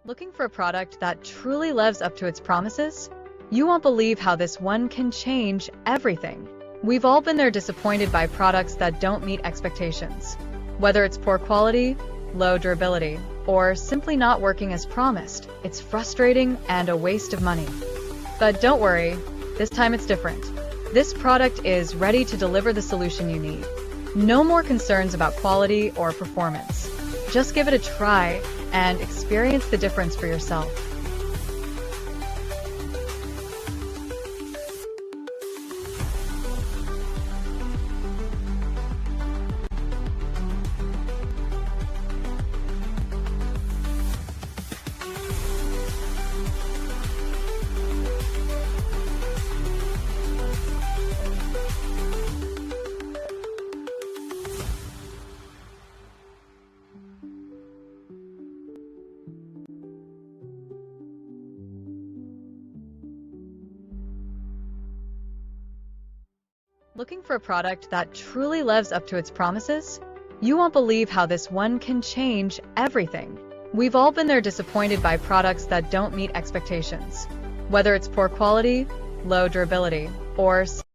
Looking for a product that truly lives up to its promises? You won't believe how this one can change everything. We've all been there disappointed by products that don't meet expectations. Whether it's poor quality, low durability, or simply not working as promised, it's frustrating and a waste of money. But don't worry, this time it's different. This product is ready to deliver the solution you need. No more concerns about quality or performance. Just give it a try and experience the difference for yourself. Looking for a product that truly lives up to its promises? You won't believe how this one can change everything. We've all been there disappointed by products that don't meet expectations. Whether it's poor quality, low durability, or